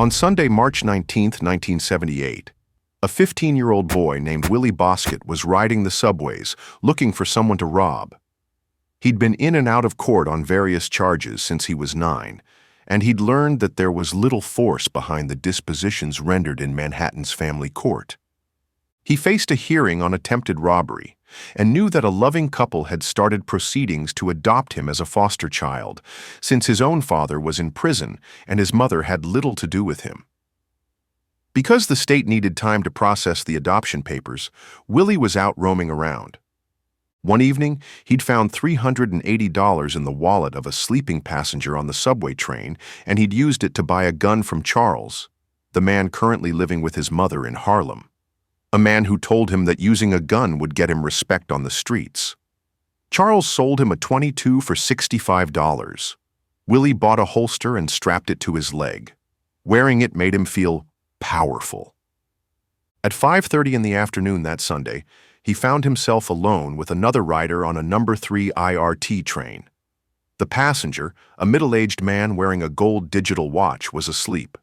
On Sunday, March 19, 1978, a 15-year-old boy named Willie Bosket was riding the subways looking for someone to rob. He'd been in and out of court on various charges since he was 9, and he'd learned that there was little force behind the dispositions rendered in Manhattan's family court. He faced a hearing on attempted robbery and knew that a loving couple had started proceedings to adopt him as a foster child, since his own father was in prison and his mother had little to do with him. Because the state needed time to process the adoption papers, Willie was out roaming around. One evening, he'd found $380 in the wallet of a sleeping passenger on the subway train, and he'd used it to buy a gun from Charles, the man currently living with his mother in Harlem. A man who told him that using a gun would get him respect on the streets. Charles sold him a .22 for $65. Willie bought a holster and strapped it to his leg. Wearing it made him feel powerful. At 5:30 in the afternoon that Sunday, he found himself alone with another rider on a number 3 IRT train. The passenger, a middle-aged man wearing a gold digital watch, was asleep.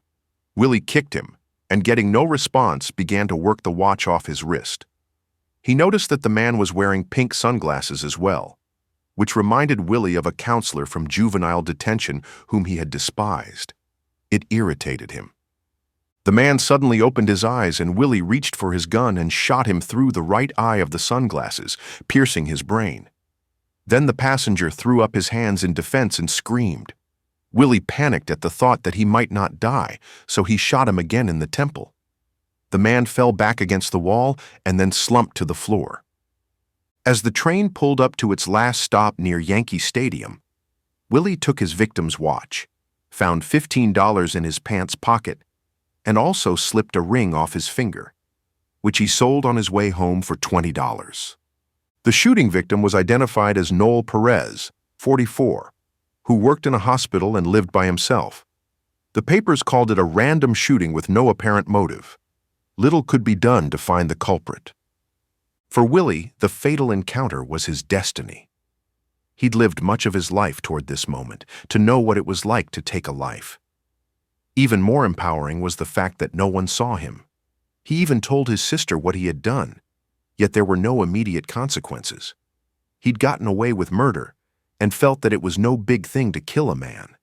Willie kicked him, and getting no response, began to work the watch off his wrist. He noticed that the man was wearing pink sunglasses as well, which reminded Willie of a counselor from juvenile detention whom he had despised. It irritated him. The man suddenly opened his eyes, and Willie reached for his gun and shot him through the right eye of the sunglasses, piercing his brain. Then the passenger threw up his hands in defense and screamed. Willie panicked at the thought that he might not die, so he shot him again in the temple. The man fell back against the wall and then slumped to the floor. As the train pulled up to its last stop near Yankee Stadium, Willie took his victim's watch, found $15 in his pants pocket, and also slipped a ring off his finger, which he sold on his way home for $20. The shooting victim was identified as Noel Perez, 44, who worked in a hospital and lived by himself. The papers called it a random shooting with no apparent motive. Little could be done to find the culprit. For Willie, the fatal encounter was his destiny. He'd lived much of his life toward this moment, to know what it was like to take a life. Even more empowering was the fact that no one saw him. He even told his sister what he had done, yet there were no immediate consequences. He'd gotten away with murder, and felt that it was no big thing to kill a man.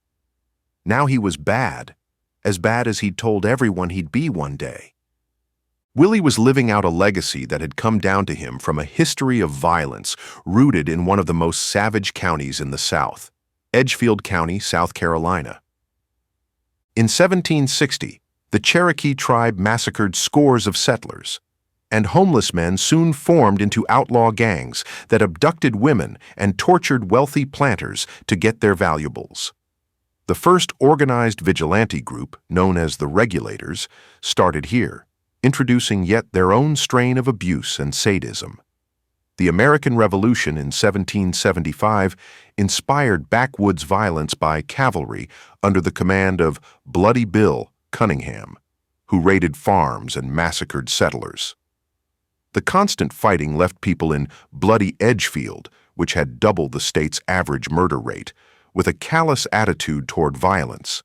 Now he was bad as he'd told everyone he'd be one day. Willie was living out a legacy that had come down to him from a history of violence rooted in one of the most savage counties in the South, Edgefield County, South Carolina. In 1760, the Cherokee tribe massacred scores of settlers, and homeless men soon formed into outlaw gangs that abducted women and tortured wealthy planters to get their valuables. The first organized vigilante group, known as the Regulators, started here, introducing yet their own strain of abuse and sadism. The American Revolution in 1775 inspired backwoods violence by cavalry under the command of Bloody Bill Cunningham, who raided farms and massacred settlers. The constant fighting left people in bloody Edgefield, which had double the state's average murder rate, with a callous attitude toward violence.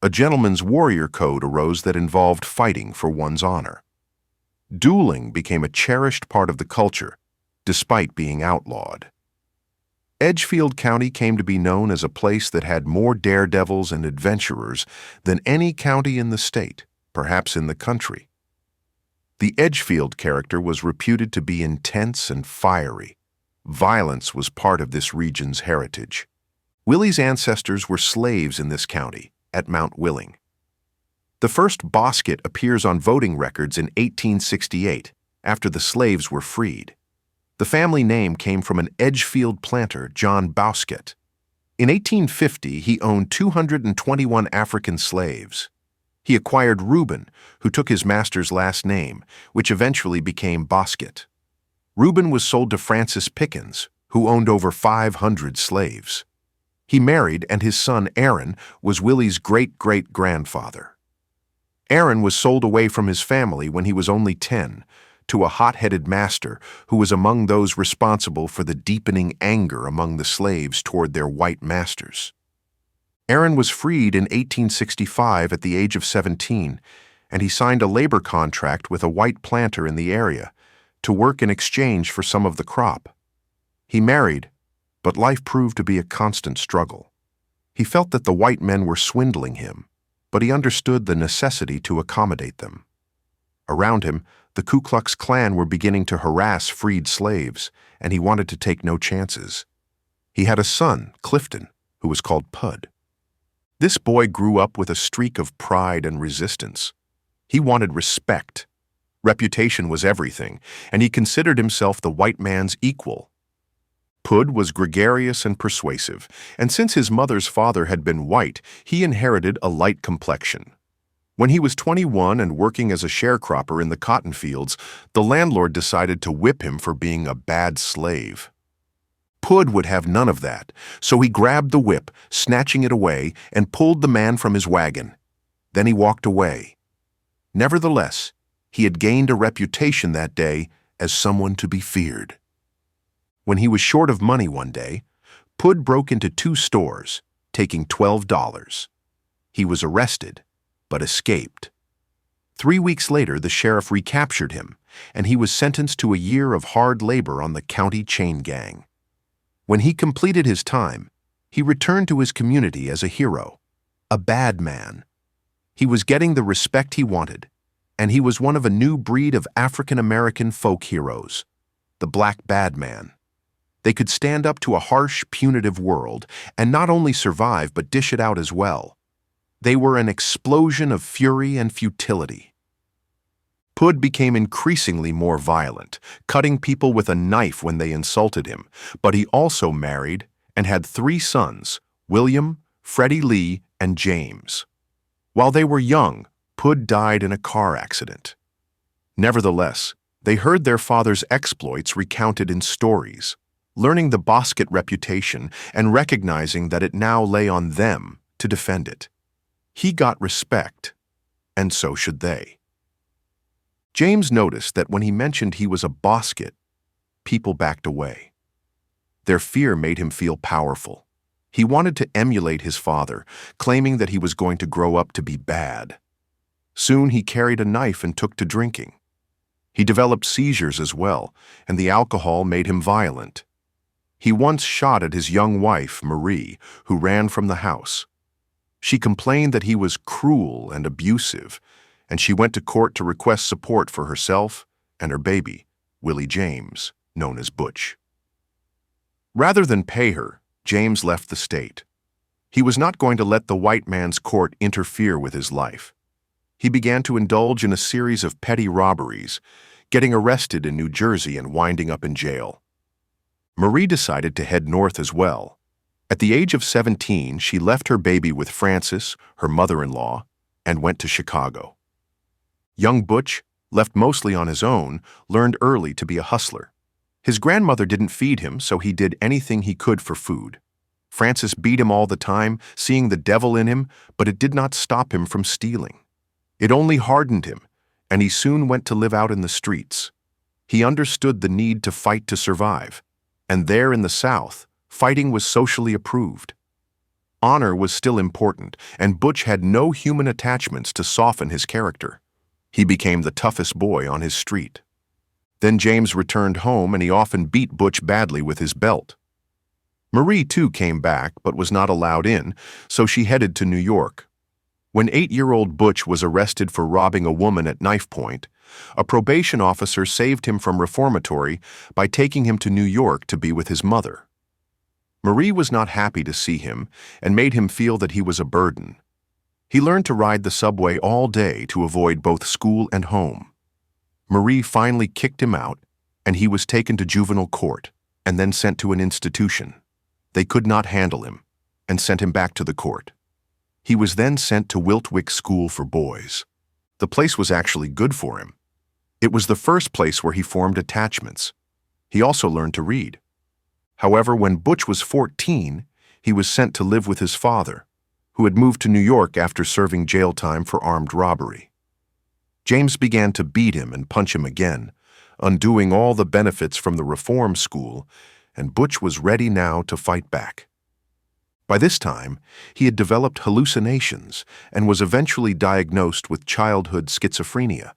A gentleman's warrior code arose that involved fighting for one's honor. Dueling became a cherished part of the culture, despite being outlawed. Edgefield County came to be known as a place that had more daredevils and adventurers than any county in the state, perhaps in the country. The Edgefield character was reputed to be intense and fiery. Violence was part of this region's heritage. Willie's ancestors were slaves in this county, at Mount Willing. The first Bosket appears on voting records in 1868, after the slaves were freed. The family name came from an Edgefield planter, John Bosket. In 1850, he owned 221 African slaves. He acquired Reuben, who took his master's last name, which eventually became Bosket. Reuben was sold to Francis Pickens, who owned over 500 slaves. He married, and his son Aaron was Willie's great-great-grandfather. Aaron was sold away from his family when he was only 10, to a hot-headed master who was among those responsible for the deepening anger among the slaves toward their white masters. Aaron was freed in 1865 at the age of 17, and he signed a labor contract with a white planter in the area to work in exchange for some of the crop. He married, but life proved to be a constant struggle. He felt that the white men were swindling him, but he understood the necessity to accommodate them. Around him, the Ku Klux Klan were beginning to harass freed slaves, and he wanted to take no chances. He had a son, Clifton, who was called Pud. This boy grew up with a streak of pride and resistance. He wanted respect. Reputation was everything, and he considered himself the white man's equal. Pud was gregarious and persuasive, and since his mother's father had been white, he inherited a light complexion. When he was 21 and working as a sharecropper in the cotton fields, the landlord decided to whip him for being a bad slave. Pud would have none of that, so he grabbed the whip, snatching it away, and pulled the man from his wagon. Then he walked away. Nevertheless, he had gained a reputation that day as someone to be feared. When he was short of money one day, Pud broke into 2 stores, taking $12. He was arrested, but escaped. 3 weeks later, the sheriff recaptured him, and he was sentenced to a year of hard labor on the county chain gang. When he completed his time, he returned to his community as a hero, a bad man. He was getting the respect he wanted, and he was one of a new breed of African-American folk heroes, the black bad man. They could stand up to a harsh, punitive world and not only survive but dish it out as well. They were an explosion of fury and futility. Pud became increasingly more violent, cutting people with a knife when they insulted him, but he also married and had 3 sons, William, Freddie Lee, and James. While they were young, Pud died in a car accident. Nevertheless, they heard their father's exploits recounted in stories, learning the Bosket reputation and recognizing that it now lay on them to defend it. He got respect, and so should they. James noticed that when he mentioned he was a Bosket, people backed away. Their fear made him feel powerful. He wanted to emulate his father, claiming that he was going to grow up to be bad. Soon he carried a knife and took to drinking. He developed seizures as well, and the alcohol made him violent. He once shot at his young wife, Marie, who ran from the house. She complained that he was cruel and abusive, and she went to court to request support for herself and her baby, Willie James, known as Butch. Rather than pay her, James left the state. He was not going to let the white man's court interfere with his life. He began to indulge in a series of petty robberies, getting arrested in New Jersey and winding up in jail. Marie decided to head north as well. At the age of 17, she left her baby with Frances, her mother-in-law, and went to Chicago. Young Butch, left mostly on his own, learned early to be a hustler. His grandmother didn't feed him, so he did anything he could for food. Frances beat him all the time, seeing the devil in him, but it did not stop him from stealing. It only hardened him, and he soon went to live out in the streets. He understood the need to fight to survive, and there in the South, fighting was socially approved. Honor was still important, and Butch had no human attachments to soften his character. He became the toughest boy on his street. Then James returned home, and he often beat Butch badly with his belt. Marie, too, came back, but was not allowed in, so she headed to New York. When 8-year-old Butch was arrested for robbing a woman at knife point, a probation officer saved him from reformatory by taking him to New York to be with his mother. Marie was not happy to see him and made him feel that he was a burden. He learned to ride the subway all day to avoid both school and home. Marie finally kicked him out, and he was taken to juvenile court and then sent to an institution. They could not handle him and sent him back to the court. He was then sent to Wiltwick School for Boys. The place was actually good for him. It was the first place where he formed attachments. He also learned to read. However, when Butch was 14, he was sent to live with his father, who had moved to New York after serving jail time for armed robbery. James began to beat him and punch him again, undoing all the benefits from the reform school, and Butch was ready now to fight back. By this time, he had developed hallucinations and was eventually diagnosed with childhood schizophrenia,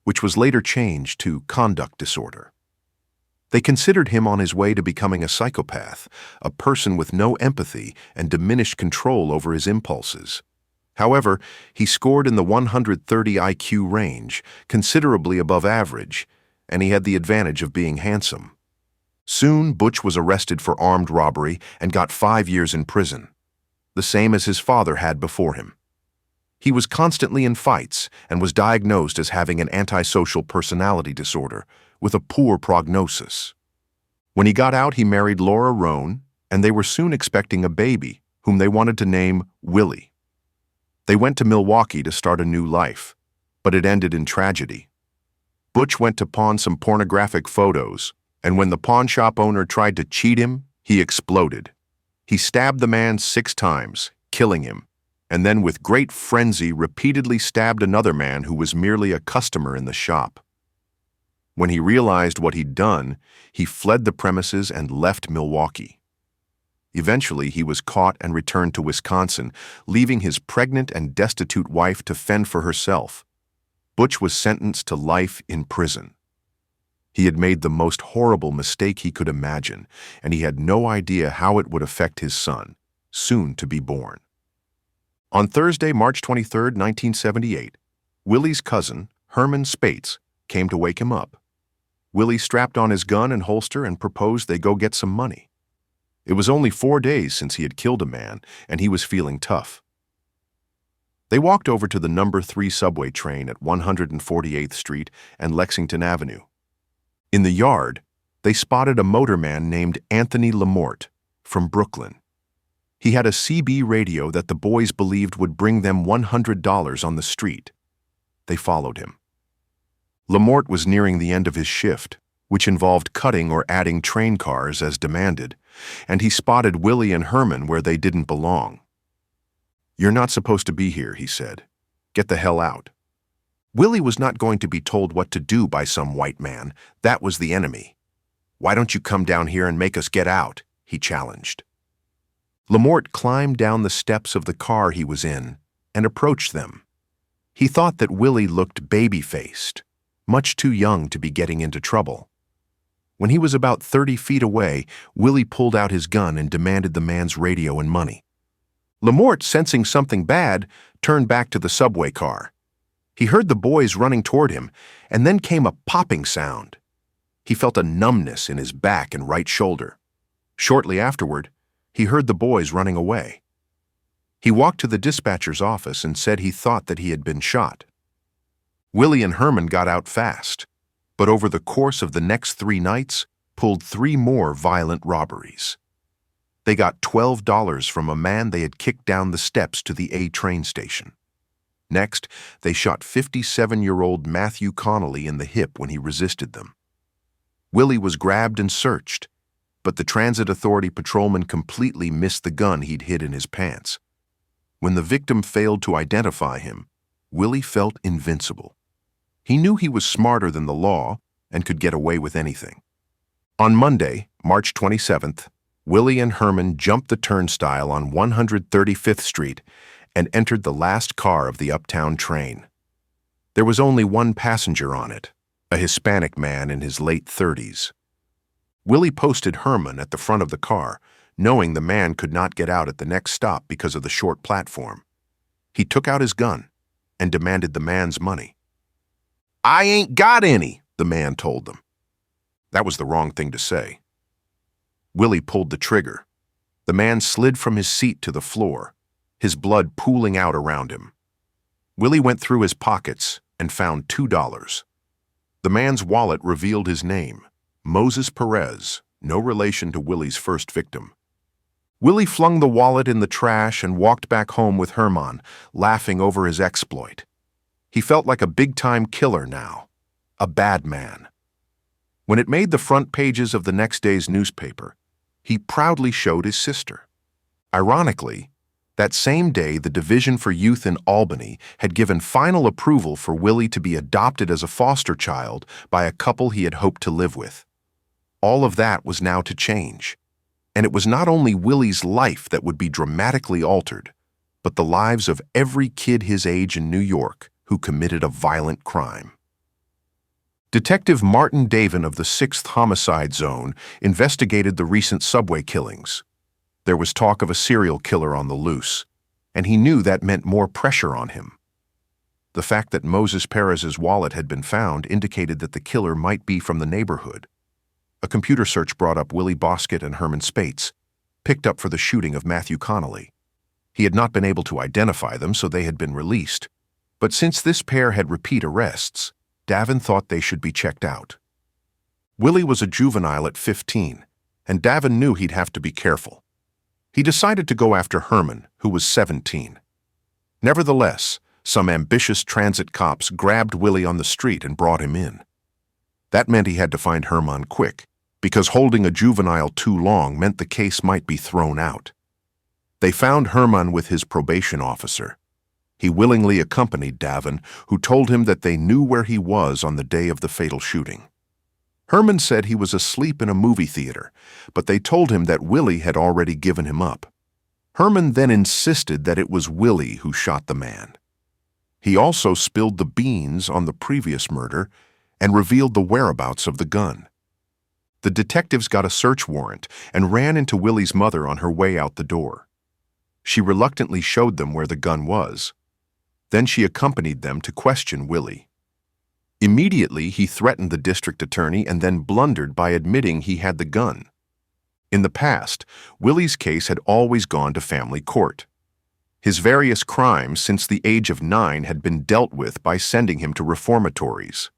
which was later changed to conduct disorder. They considered him on his way to becoming a psychopath, a person with no empathy and diminished control over his impulses. However, he scored in the 130 IQ range, considerably above average, and he had the advantage of being handsome. Soon, Butch was arrested for armed robbery and got 5 years in prison, the same as his father had before him. He was constantly in fights and was diagnosed as having an antisocial personality disorder with a poor prognosis. When he got out, he married Laura Roan, and they were soon expecting a baby, whom they wanted to name Willie. They went to Milwaukee to start a new life, but it ended in tragedy. Butch went to pawn some pornographic photos, and when the pawn shop owner tried to cheat him, he exploded. He stabbed the man 6 times, killing him, and then with great frenzy repeatedly stabbed another man who was merely a customer in the shop. When he realized what he'd done, he fled the premises and left Milwaukee. Eventually, he was caught and returned to Wisconsin, leaving his pregnant and destitute wife to fend for herself. Butch was sentenced to life in prison. He had made the most horrible mistake he could imagine, and he had no idea how it would affect his son, soon to be born. On Thursday, March 23, 1978, Willie's cousin, Herman Spates, came to wake him up. Willie strapped on his gun and holster and proposed they go get some money. It was only 4 days since he had killed a man, and he was feeling tough. They walked over to the number 3 subway train at 148th Street and Lexington Avenue. In the yard, they spotted a motorman named Anthony Lamort from Brooklyn. He had a CB radio that the boys believed would bring them $100 on the street. They followed him. Lamort was nearing the end of his shift, which involved cutting or adding train cars as demanded, and he spotted Willie and Herman where they didn't belong. "You're not supposed to be here," he said. "Get the hell out." Willie was not going to be told what to do by some white man. That was the enemy. "Why don't you come down here and make us get out?" he challenged. Lamort climbed down the steps of the car he was in and approached them. He thought that Willie looked baby-faced, much too young to be getting into trouble. When he was about 30 feet away, Willie pulled out his gun and demanded the man's radio and money. Lamort, sensing something bad, turned back to the subway car. He heard the boys running toward him, and then came a popping sound. He felt a numbness in his back and right shoulder. Shortly afterward, he heard the boys running away. He walked to the dispatcher's office and said he thought that he had been shot. Willie and Herman got out fast, but over the course of the next 3 nights, pulled 3 more violent robberies. They got $12 from a man they had kicked down the steps to the A train station. Next, they shot 57-year-old Matthew Connolly in the hip when he resisted them. Willie was grabbed and searched, but the Transit Authority patrolman completely missed the gun he'd hid in his pants. When the victim failed to identify him, Willie felt invincible. He knew he was smarter than the law and could get away with anything. On Monday, March 27th, Willie and Herman jumped the turnstile on 135th Street and entered the last car of the uptown train. There was only one passenger on it, a Hispanic man in his late 30s. Willie posted Herman at the front of the car, knowing the man could not get out at the next stop because of the short platform. He took out his gun and demanded the man's money. "I ain't got any," the man told them. That was the wrong thing to say. Willie pulled the trigger. The man slid from his seat to the floor, his blood pooling out around him. Willie went through his pockets and found $2. The man's wallet revealed his name, Moses Perez, no relation to Willie's first victim. Willie flung the wallet in the trash and walked back home with Herman, laughing over his exploit. He felt like a big-time killer now, a bad man. When it made the front pages of the next day's newspaper, he proudly showed his sister. Ironically, that same day, the Division for Youth in Albany had given final approval for Willie to be adopted as a foster child by a couple he had hoped to live with. All of that was now to change. And it was not only Willie's life that would be dramatically altered, but the lives of every kid his age in New York who committed a violent crime. Detective Martin Davin of the 6th Homicide Zone investigated the recent subway killings. There was talk of a serial killer on the loose, and he knew that meant more pressure on him. The fact that Moses Perez's wallet had been found indicated that the killer might be from the neighborhood. A computer search brought up Willie Bosket and Herman Spates, picked up for the shooting of Matthew Connolly. He had not been able to identify them, so they had been released. But since this pair had repeat arrests, Davin thought they should be checked out. Willie was a juvenile at 15, and Davin knew he'd have to be careful. He decided to go after Herman, who was 17. Nevertheless, some ambitious transit cops grabbed Willie on the street and brought him in. That meant he had to find Herman quick, because holding a juvenile too long meant the case might be thrown out. They found Herman with his probation officer. He willingly accompanied Davin, who told him that they knew where he was on the day of the fatal shooting. Herman said he was asleep in a movie theater, but they told him that Willie had already given him up. Herman then insisted that it was Willie who shot the man. He also spilled the beans on the previous murder and revealed the whereabouts of the gun. The detectives got a search warrant and ran into Willie's mother on her way out the door. She reluctantly showed them where the gun was. Then she accompanied them to question Willie. Immediately, he threatened the district attorney and then blundered by admitting he had the gun. In the past, Willie's case had always gone to family court. His various crimes since the age of 9 had been dealt with by sending him to reformatories.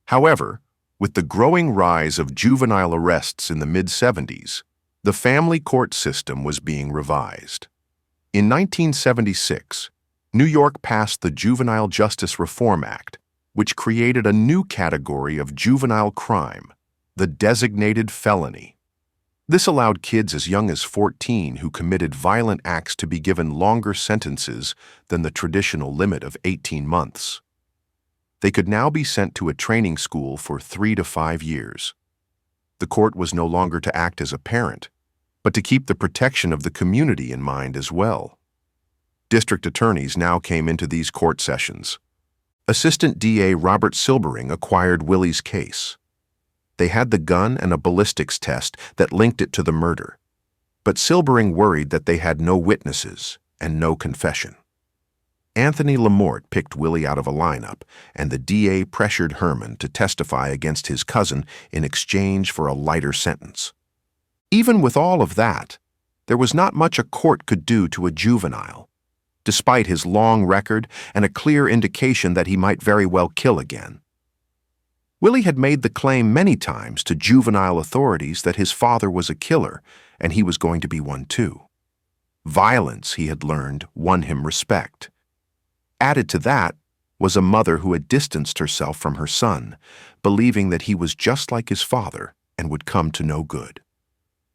However, with the growing rise of juvenile arrests in the mid-70s, the family court system was being revised. In 1976, New York passed the Juvenile Justice Reform Act, which created a new category of juvenile crime, the designated felony. This allowed kids as young as 14 who committed violent acts to be given longer sentences than the traditional limit of 18 months. They could now be sent to a training school for 3 to 5 years. The court was no longer to act as a parent, but to keep the protection of the community in mind as well. District attorneys now came into these court sessions. Assistant DA Robert Silbering acquired Willie's case. They had the gun and a ballistics test that linked it to the murder, but Silbering worried that they had no witnesses and no confession. Anthony Lamort picked Willie out of a lineup, and the DA pressured Herman to testify against his cousin in exchange for a lighter sentence. Even with all of that, there was not much a court could do to a juvenile, despite his long record and a clear indication that he might very well kill again. Willie had made the claim many times to juvenile authorities that his father was a killer, and he was going to be one too. Violence, he had learned, won him respect. Added to that was a mother who had distanced herself from her son, believing that he was just like his father and would come to no good.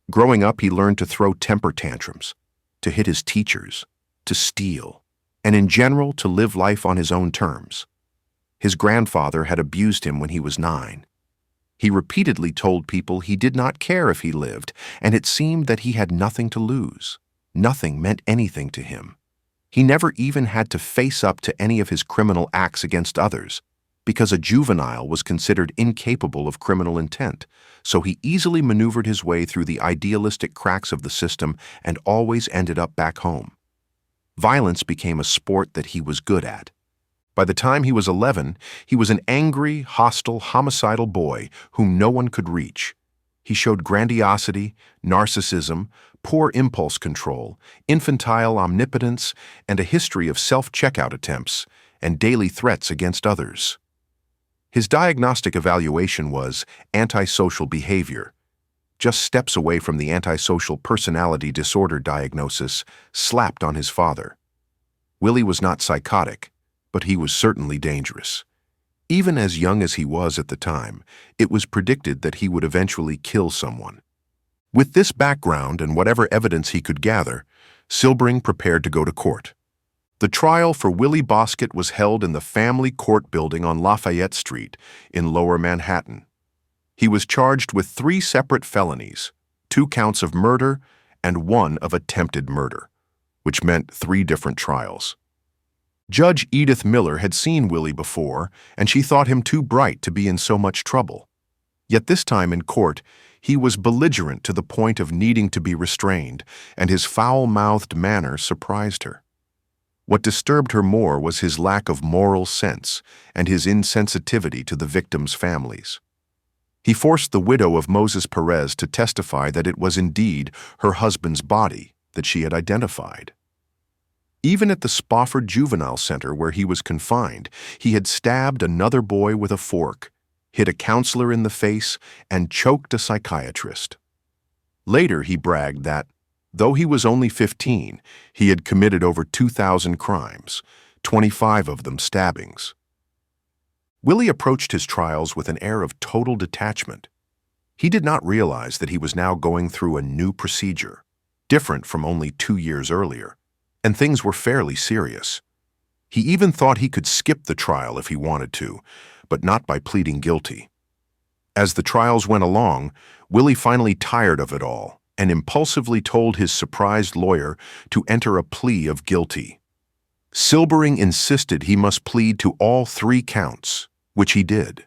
Growing up, he learned to throw temper tantrums, to hit his teachers, to steal, and in general to live life on his own terms. His grandfather had abused him when he was 9. He repeatedly told people he did not care if he lived, and it seemed that he had nothing to lose. Nothing meant anything to him. He never even had to face up to any of his criminal acts against others, because a juvenile was considered incapable of criminal intent, so he easily maneuvered his way through the idealistic cracks of the system and always ended up back home. Violence became a sport that he was good at. By the time he was 11, he was an angry, hostile, homicidal boy whom no one could reach. He showed grandiosity, narcissism, poor impulse control, infantile omnipotence, and a history of self-checkout attempts and daily threats against others. His diagnostic evaluation was antisocial behavior, just steps away from the antisocial personality disorder diagnosis slapped on his father. Willie was not psychotic, but he was certainly dangerous. Even as young as he was at the time, it was predicted that he would eventually kill someone. With this background and whatever evidence he could gather, Silbering prepared to go to court. The trial for Willie Bosket was held in the family court building on Lafayette Street in Lower Manhattan. He was charged with 3 separate felonies, 2 counts of murder and 1 of attempted murder, which meant 3 different trials. Judge Edith Miller had seen Willie before, and she thought him too bright to be in so much trouble. Yet this time in court, he was belligerent to the point of needing to be restrained, and his foul-mouthed manner surprised her. What disturbed her more was his lack of moral sense and his insensitivity to the victims' families. He forced the widow of Moses Perez to testify that it was indeed her husband's body that she had identified. Even at the Spofford Juvenile Center where he was confined, he had stabbed another boy with a fork, hit a counselor in the face, and choked a psychiatrist. Later, he bragged that, though he was only 15, he had committed over 2,000 crimes, 25 of them stabbings. Willie approached his trials with an air of total detachment. He did not realize that he was now going through a new procedure, different from only 2 years earlier, and things were fairly serious. He even thought he could skip the trial if he wanted to, but not by pleading guilty. As the trials went along, Willie finally tired of it all and impulsively told his surprised lawyer to enter a plea of guilty. Silbering insisted he must plead to all 3 counts, which he did.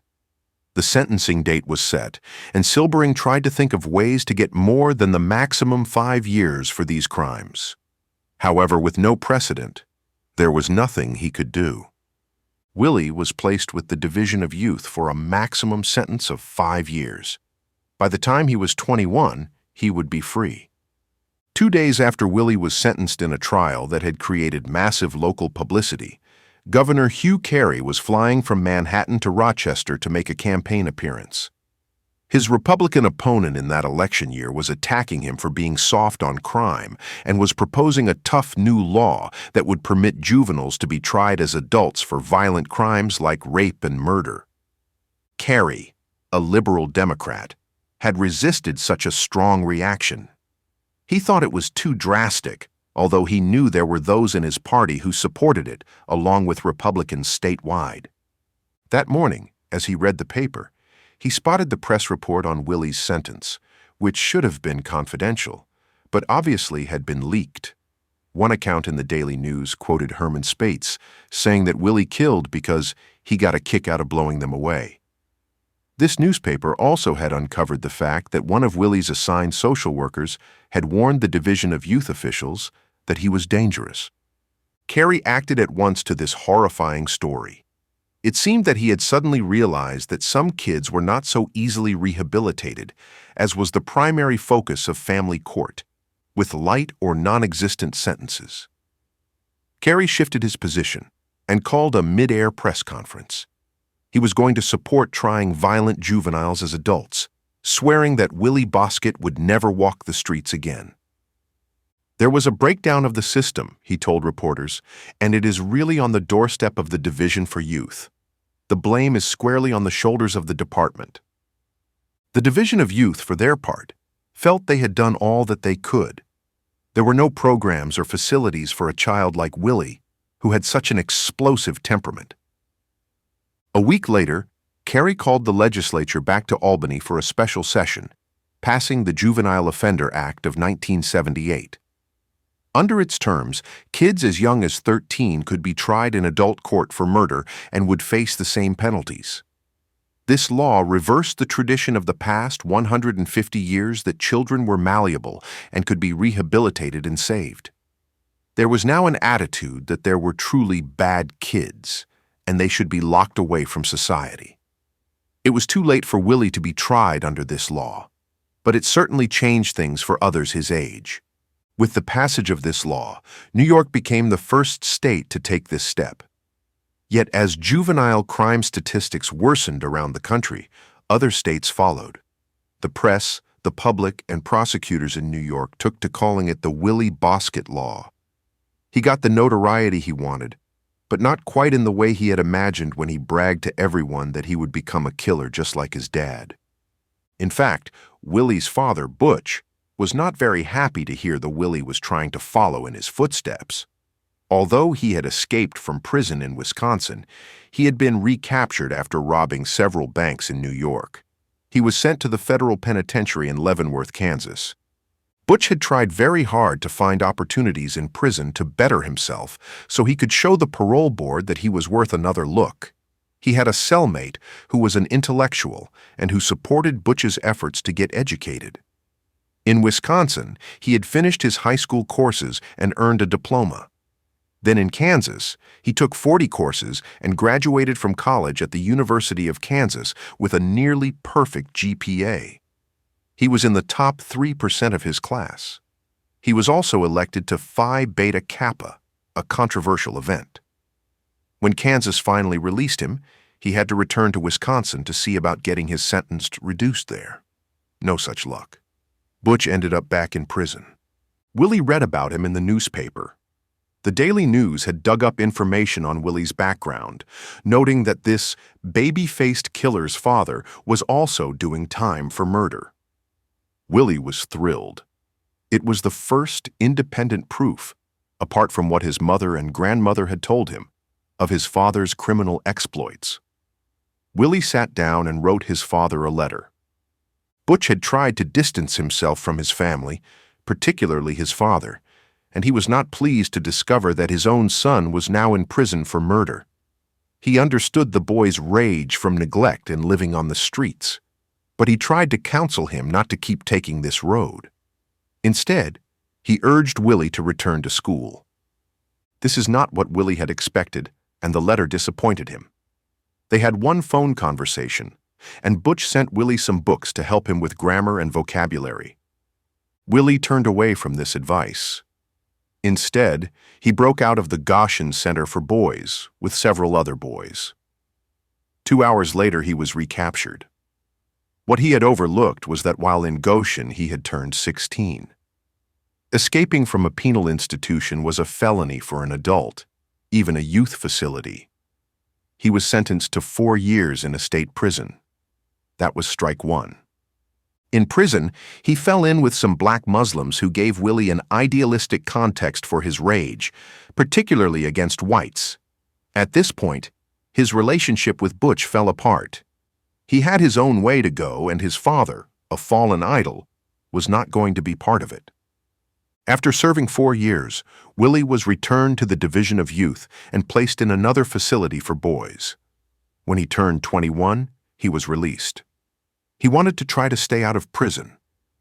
The sentencing date was set, and Silbering tried to think of ways to get more than the maximum 5 years for these crimes. However, with no precedent, there was nothing he could do. Willie was placed with the Division of Youth for a maximum sentence of 5 years. By the time he was 21, he would be free. 2 days after Willie was sentenced in a trial that had created massive local publicity, Governor Hugh Carey was flying from Manhattan to Rochester to make a campaign appearance. His Republican opponent in that election year was attacking him for being soft on crime and was proposing a tough new law that would permit juveniles to be tried as adults for violent crimes like rape and murder. Carey, a liberal Democrat, had resisted such a strong reaction. He thought it was too drastic, although he knew there were those in his party who supported it, along with Republicans statewide. That morning, as he read the paper, he spotted the press report on Willie's sentence, which should have been confidential, but obviously had been leaked. One account in the Daily News quoted Herman Spates, saying that Willie killed because he got a kick out of blowing them away. This newspaper also had uncovered the fact that one of Willie's assigned social workers had warned the Division of Youth officials that he was dangerous. Carey acted at once to this horrifying story. It seemed that he had suddenly realized that some kids were not so easily rehabilitated, as was the primary focus of family court, with light or non-existent sentences. Carey shifted his position and called a mid-air press conference. He was going to support trying violent juveniles as adults, swearing that Willie Bosket would never walk the streets again. There was a breakdown of the system, he told reporters, and it is really on the doorstep of the Division for Youth. The blame is squarely on the shoulders of the department. The Division of Youth, for their part, felt they had done all that they could. There were no programs or facilities for a child like Willie, who had such an explosive temperament. A week later, Carey called the legislature back to Albany for a special session, passing the Juvenile Offender Act of 1978. Under its terms, kids as young as 13 could be tried in adult court for murder and would face the same penalties. This law reversed the tradition of the past 150 years that children were malleable and could be rehabilitated and saved. There was now an attitude that there were truly bad kids, and they should be locked away from society. It was too late for Willie to be tried under this law, but it certainly changed things for others his age. With the passage of this law, New York became the first state to take this step. Yet as juvenile crime statistics worsened around the country, other states followed. The press, the public, and prosecutors in New York took to calling it the Willie Bosket Law. He got the notoriety he wanted, but not quite in the way he had imagined when he bragged to everyone that he would become a killer just like his dad. In fact, Willie's father, Butch, was not very happy to hear the Willie was trying to follow in his footsteps. Although he had escaped from prison in Wisconsin, he had been recaptured after robbing several banks in New York. He was sent to the federal penitentiary in Leavenworth, Kansas. Butch had tried very hard to find opportunities in prison to better himself so he could show the parole board that he was worth another look. He had a cellmate who was an intellectual and who supported Butch's efforts to get educated. In Wisconsin, he had finished his high school courses and earned a diploma. Then in Kansas, he took 40 courses and graduated from college at the University of Kansas with a nearly perfect GPA. He was in the top 3% of his class. He was also elected to Phi Beta Kappa, a controversial event. When Kansas finally released him, he had to return to Wisconsin to see about getting his sentence reduced there. No such luck. Butch ended up back in prison. Willie read about him in the newspaper. The Daily News had dug up information on Willie's background, noting that this baby-faced killer's father was also doing time for murder. Willie was thrilled. It was the first independent proof, apart from what his mother and grandmother had told him, of his father's criminal exploits. Willie sat down and wrote his father a letter. Butch had tried to distance himself from his family, particularly his father, and he was not pleased to discover that his own son was now in prison for murder. He understood the boy's rage from neglect and living on the streets, but he tried to counsel him not to keep taking this road. Instead, he urged Willie to return to school. This is not what Willie had expected, and the letter disappointed him. They had one phone conversation, and Butch sent Willie some books to help him with grammar and vocabulary. Willie turned away from this advice. Instead, he broke out of the Goshen Center for Boys with several other boys. 2 hours later, he was recaptured. What he had overlooked was that while in Goshen, he had turned 16. Escaping from a penal institution was a felony for an adult, even a youth facility. He was sentenced to 4 years in a state prison. That was strike one. In prison, he fell in with some black Muslims who gave Willie an idealistic context for his rage, particularly against whites. At this point, his relationship with Butch fell apart. He had his own way to go, and his father, a fallen idol, was not going to be part of it. After serving 4 years, Willie was returned to the Division of Youth and placed in another facility for boys. When he turned 21, he was released. He wanted to try to stay out of prison.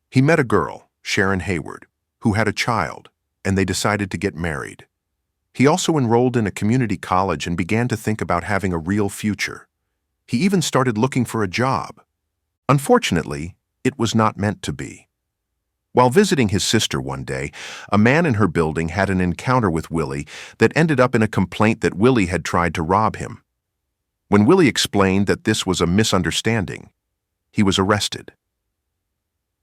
He met a girl, Sharon Hayward, who had a child, and they decided to get married. He also enrolled in a community college and began to think about having a real future. He even started looking for a job. Unfortunately, it was not meant to be. While visiting his sister one day, a man in her building had an encounter with Willie that ended up in a complaint that Willie had tried to rob him. When Willie explained that this was a misunderstanding, he was arrested.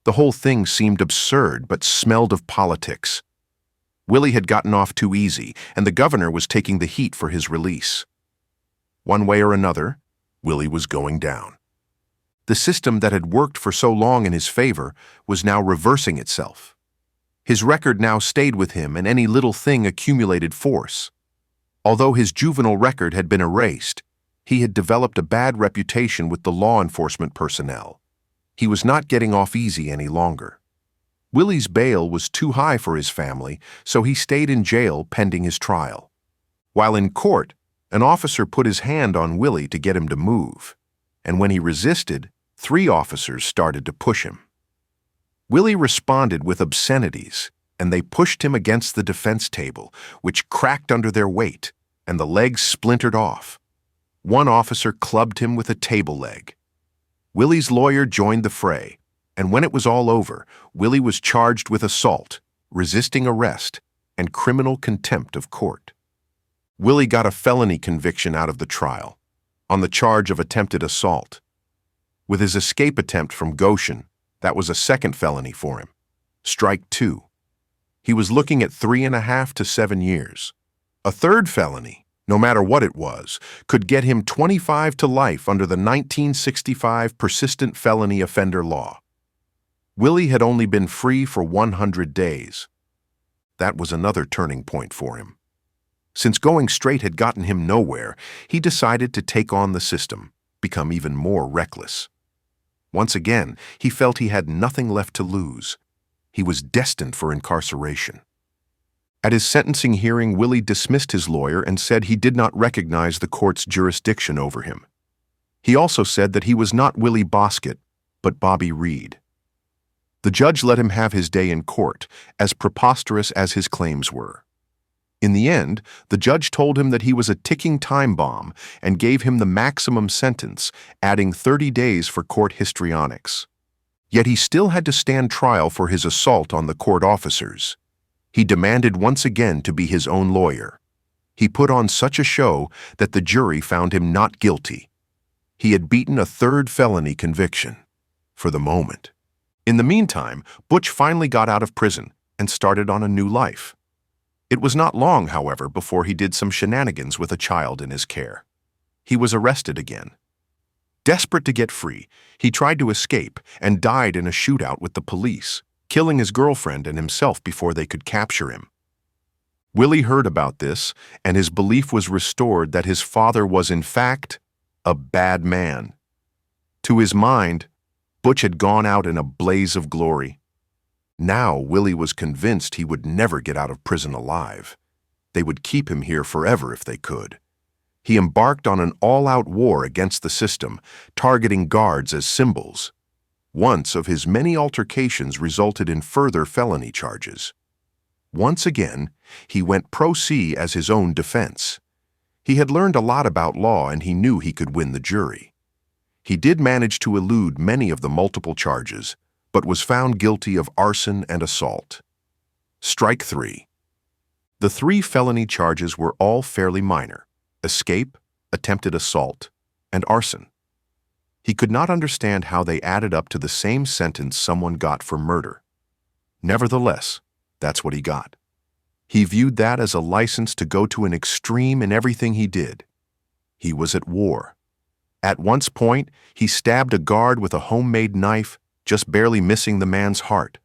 The whole thing seemed absurd but smelled of politics. Willie had gotten off too easy, and the governor was taking the heat for his release. One way or another, Willie was going down. The system that had worked for so long in his favor was now reversing itself. His record now stayed with him, and any little thing accumulated force. Although his juvenile record had been erased, he had developed a bad reputation with the law enforcement personnel. He was not getting off easy any longer. Willie's bail was too high for his family, so he stayed in jail pending his trial. While in court, an officer put his hand on Willie to get him to move, and when he resisted, 3 officers started to push him. Willie responded with obscenities, and they pushed him against the defense table, which cracked under their weight, and the legs splintered off. One officer clubbed him with a table leg. Willie's lawyer joined the fray, and when it was all over, Willie was charged with assault, resisting arrest, and criminal contempt of court. Willie got a felony conviction out of the trial, on the charge of attempted assault. With his escape attempt from Goshen, that was a second felony for him, strike 2. He was looking at 3.5 to 7 years. A third felony, no matter what it was, could get him 25 to life under the 1965 persistent felony offender law. Willie had only been free for 100 days. That was another turning point for him. Since going straight had gotten him nowhere, he decided to take on the system, become even more reckless. Once again, he felt he had nothing left to lose. He was destined for incarceration. At his sentencing hearing, Willie dismissed his lawyer and said he did not recognize the court's jurisdiction over him. He also said that he was not Willie Bosket, but Bobby Reed. The judge let him have his day in court, as preposterous as his claims were. In the end, the judge told him that he was a ticking time bomb and gave him the maximum sentence, adding 30 days for court histrionics. Yet he still had to stand trial for his assault on the court officers. He demanded once again to be his own lawyer. He put on such a show that the jury found him not guilty. He had beaten a third felony conviction, for the moment. In the meantime, Butch finally got out of prison and started on a new life. It was not long, however, before he did some shenanigans with a child in his care. He was arrested again. Desperate to get free, he tried to escape and died in a shootout with the police, killing his girlfriend and himself before they could capture him. Willie heard about this, and his belief was restored that his father was, in fact, a bad man. To his mind, Butch had gone out in a blaze of glory. Now Willie was convinced he would never get out of prison alive. They would keep him here forever if they could. He embarked on an all-out war against the system, targeting guards as symbols. Once of his many altercations resulted in further felony charges. Once again, he went pro se as his own defense. He had learned a lot about law and he knew he could win the jury. He did manage to elude many of the multiple charges, but was found guilty of arson and assault. Strike 3. The 3 felony charges were all fairly minor: escape, attempted assault, and arson. He could not understand how they added up to the same sentence someone got for murder. Nevertheless, that's what he got. He viewed that as a license to go to an extreme in everything he did. He was at war. At one point, he stabbed a guard with a homemade knife, just barely missing the man's heart.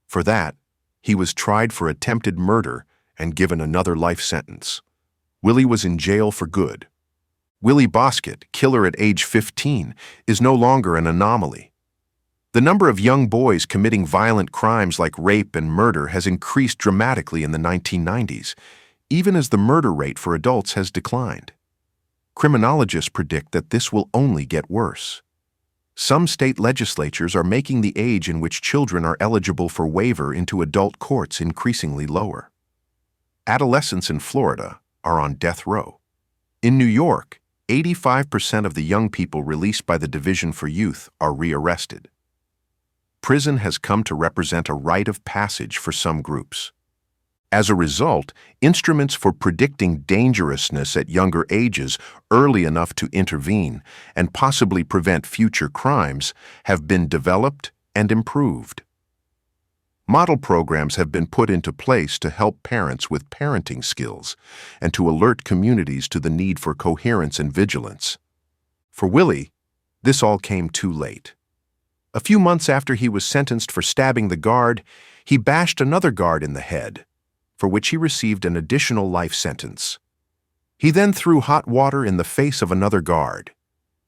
For that, he was tried for attempted murder and given another life sentence. Willie was in jail for good. Willie Bosket, killer at age 15, is no longer an anomaly. The number of young boys committing violent crimes like rape and murder has increased dramatically in the 1990s, even as the murder rate for adults has declined. Criminologists predict that this will only get worse. Some state legislatures are making the age in which children are eligible for waiver into adult courts increasingly lower. Adolescents in Florida are on death row. In New York, 85% of the young people released by the Division for Youth are rearrested. Prison has come to represent a rite of passage for some groups. As a result, instruments for predicting dangerousness at younger ages early enough to intervene and possibly prevent future crimes have been developed and improved. Model programs have been put into place to help parents with parenting skills and to alert communities to the need for coherence and vigilance. For Willie, this all came too late. A few months after he was sentenced for stabbing the guard, he bashed another guard in the head, for which he received an additional life sentence. He then threw hot water in the face of another guard.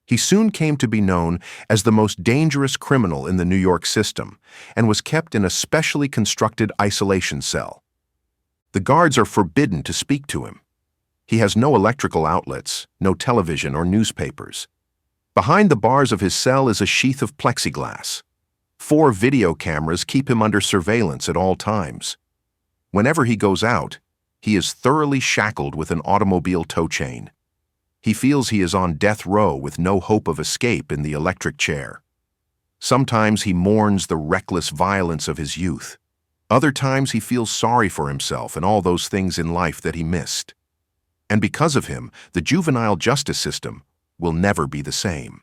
He soon came to be known as the most dangerous criminal in the New York system and was kept in a specially constructed isolation cell. The guards are forbidden to speak to him. He has no electrical outlets, no television or newspapers. Behind the bars of his cell is a sheath of plexiglass. 4 video cameras keep him under surveillance at all times. Whenever he goes out, he is thoroughly shackled with an automobile tow chain. He feels he is on death row with no hope of escape in the electric chair. Sometimes he mourns the reckless violence of his youth. Other times he feels sorry for himself and all those things in life that he missed. And because of him, the juvenile justice system will never be the same.